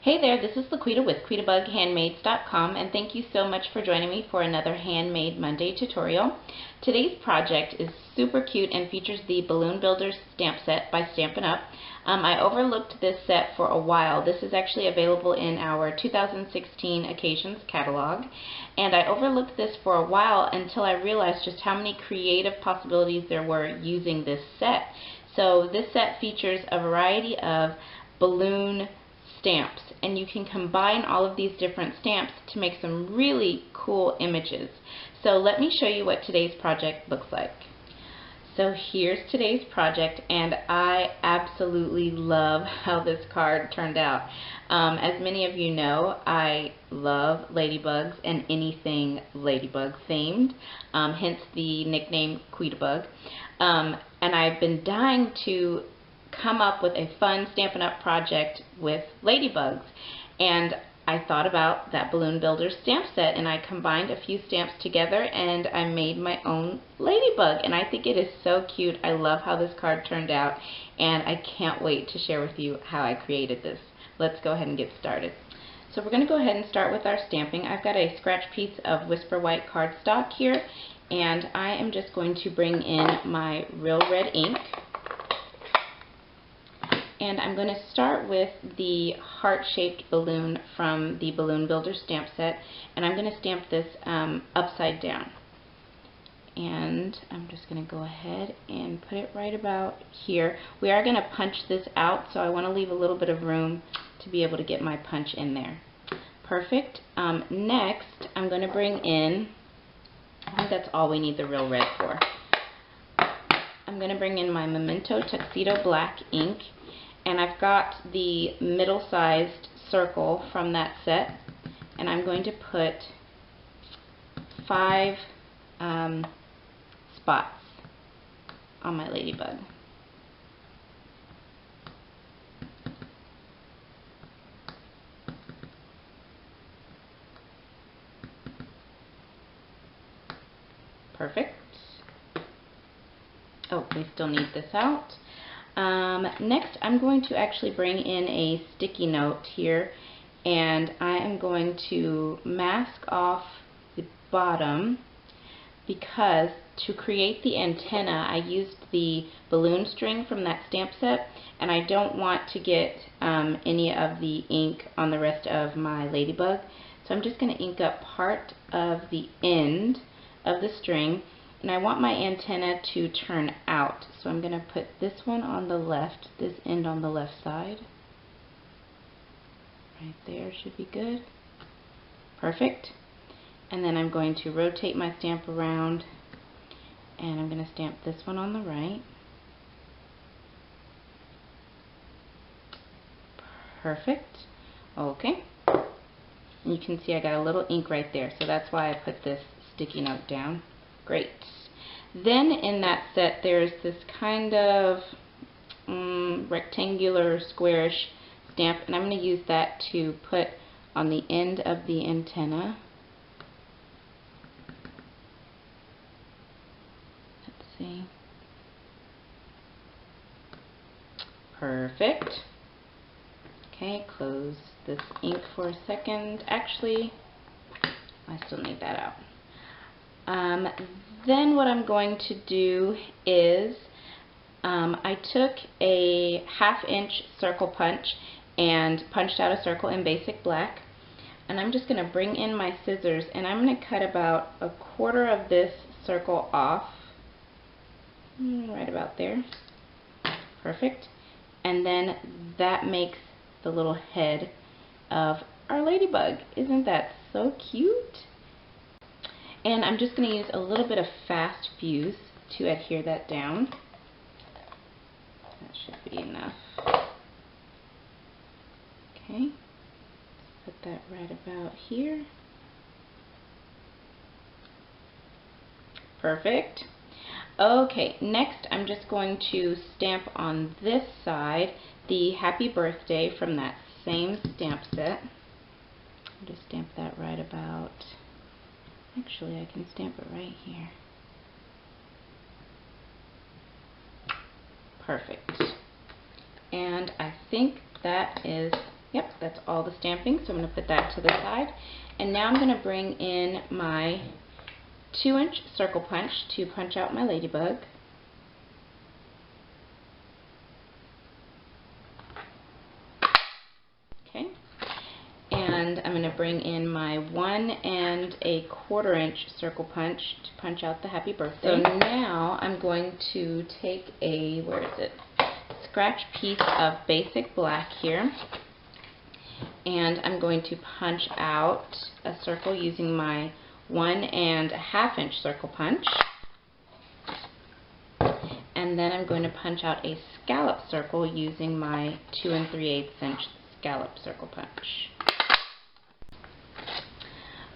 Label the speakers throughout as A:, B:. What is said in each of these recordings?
A: Hey there, this is LaQuita with QuitaBugHandmades.com, and thank you so much for joining me for another Handmade Monday tutorial. Today's project is super cute and features the Balloon Builders stamp set by Stampin' Up. I overlooked this set for a while. This is actually available in our 2016 Occasions catalog, and I overlooked this for a while until I realized just how many creative possibilities there were using this set. So this set features a variety of balloon stamps, and you can combine all of these different stamps to make some really cool images. So let me show you what today's project looks like. So here's today's project, and I absolutely love how this card turned out. As many of you know, I love ladybugs and anything ladybug themed, hence the nickname Quita-Bug. And I've been dying to come up with a fun Stampin' Up! Project with ladybugs, and I thought about that Balloon Builders stamp set, and I combined a few stamps together and I made my own ladybug, and I think it is so cute. I love how this card turned out, and I can't wait to share with you how I created this. Let's go ahead and get started. So we're going to go ahead and start with our stamping. I've got a scratch piece of Whisper White cardstock here, and I am just going to bring in my Real Red ink. And I'm going to start with the heart-shaped balloon from the Balloon Builder stamp set, and I'm going to stamp this upside down. And I'm just going to go ahead and put it right about here. We are going to punch this out, so I want to leave a little bit of room to be able to get my punch in there. Perfect. Next, I'm going to bring in, I think that's all we need the Real Red for. I'm going to bring in my Memento Tuxedo Black ink. And I've got the middle-sized circle from that set, and I'm going to put 5 spots on my ladybug. Perfect. Oh, we still need this out. Next, I'm going to actually bring in a sticky note here, and I am going to mask off the bottom because to create the antenna I used the balloon string from that stamp set, and I don't want to get any of the ink on the rest of my ladybug. So I'm just going to ink up part of the end of the string. And I want my antenna to turn out, so I'm going to put this one on the left, this end on the left side. Right there should be good. Perfect. And then I'm going to rotate my stamp around, and I'm going to stamp this one on the right. Perfect. Okay. And you can see I got a little ink right there, so that's why I put this sticky note down. Great. Then in that set there's this kind of rectangular squarish stamp, and I'm going to use that to put on the end of the antenna. Let's see. Perfect. Okay, close this ink for a second. Actually, I still need that out. Then what I'm going to do is I took a 1/2 inch circle punch and punched out a circle in basic black, and I'm just going to bring in my scissors, and I'm going to cut about 1/4 of this circle off, right about there. Perfect. And then that makes the little head of our ladybug. Isn't that so cute? And I'm just going to use a little bit of fast fuse to adhere that down. That should be enough. Okay, let's put that right about here. Perfect. Okay, next I'm just going to stamp on this side the Happy Birthday from that same stamp set. I'll just stamp that right about. Actually, I can stamp it right here. Perfect. And I think that is Yep, that's all the stamping, so I'm going to put that to the side. And now I'm going to bring in my 2-inch circle punch to punch out my ladybug. Okay, and I'm going to bring in my 1 1/4 inch circle punch to punch out the happy birthday. So now I'm going to take a, scratch piece of basic black here, and I'm going to punch out a circle using my 1 1/2 inch circle punch, and then I'm going to punch out a scallop circle using my 2 3/8 inch scallop circle punch.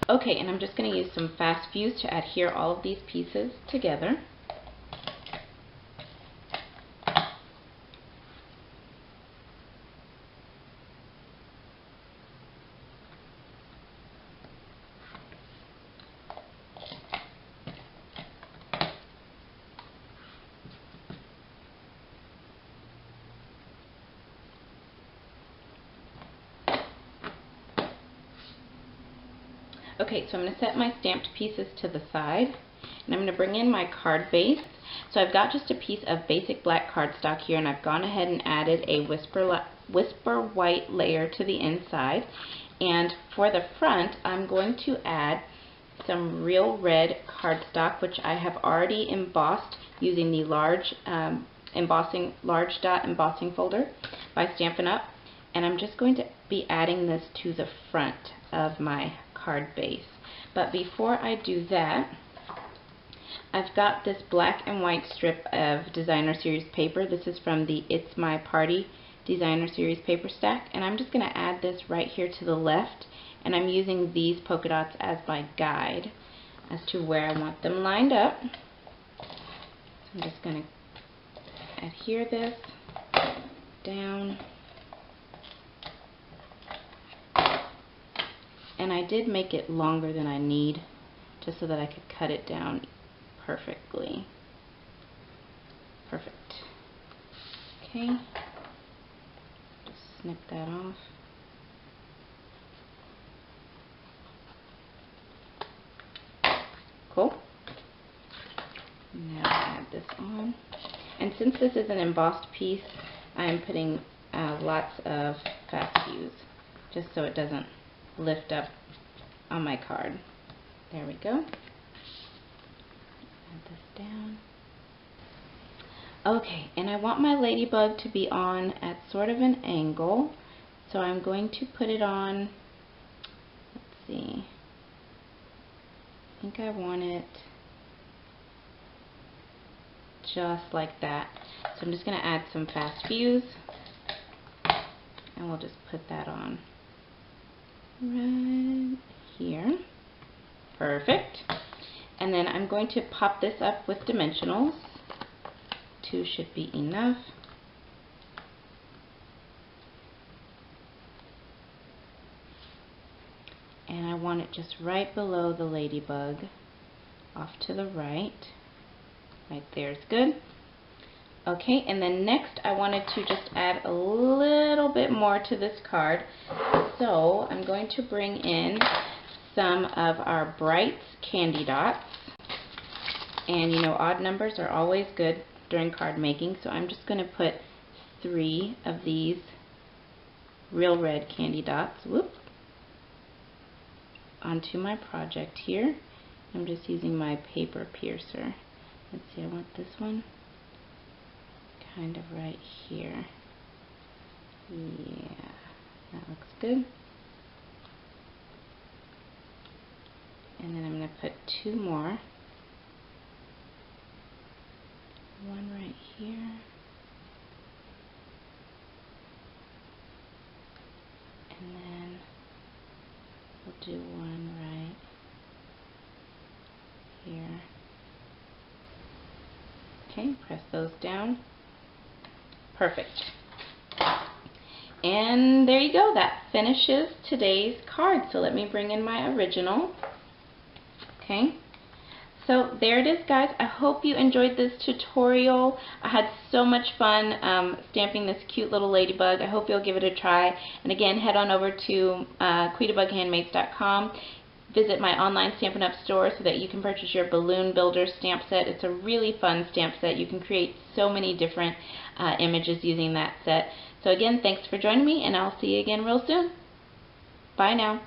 A: Okay, and I'm just going to use some fast fuse to adhere all of these pieces together. Okay, so I'm going to set my stamped pieces to the side, and I'm going to bring in my card base. So I've got just a piece of basic black cardstock here, and I've gone ahead and added a whisper white layer to the inside. And for the front, I'm going to add some real red cardstock, which I have already embossed using the large dot embossing folder by Stampin' Up. And I'm just going to be adding this to the front of my card base. But before I do that, I've got this black and white strip of Designer Series paper. This is from the It's My Party Designer Series paper stack, and I'm just going to add this right here to the left, and I'm using these polka dots as my guide as to where I want them lined up. So I'm just going to adhere this down. And I did make it longer than I need, just so that I could cut it down perfectly. Perfect. Okay. Just snip that off. Cool. Now add this on. And since this is an embossed piece, I'm putting lots of fast fuse, just so it doesn't lift up on my card. There we go. Add this down. Okay, and I want my ladybug to be on at sort of an angle, so I'm going to put it on, let's see, I think I want it just like that. So I'm just going to add some fast fuse, and we'll just put that on right here. Perfect. And then I'm going to pop this up with dimensionals. 2 should be enough. And I want it just right below the ladybug, off to the right. Right there is good. Okay, and then next I wanted to just add a little bit more to this card. So I'm going to bring in some of our Brights candy dots. And you know, odd numbers are always good during card making, so I'm just going to put 3 of these real red candy dots, onto my project here. I'm just using my paper piercer. Let's see, I want this one kind of right here. Yeah, that looks good. And then I'm going to put 2 more. One right here. And then we'll do one right here. Okay, press those down. Perfect. And there you go. That finishes today's card. So let me bring in my original. Okay. So there it is, guys. I hope you enjoyed this tutorial. I had so much fun stamping this cute little ladybug. I hope you'll give it a try. And again, head on over to LaQuitaBugHandmades.com. Visit my online Stampin' Up! Store so that you can purchase your Balloon Builder stamp set. It's a really fun stamp set. You can create so many different images using that set. So again, thanks for joining me, and I'll see you again real soon. Bye now.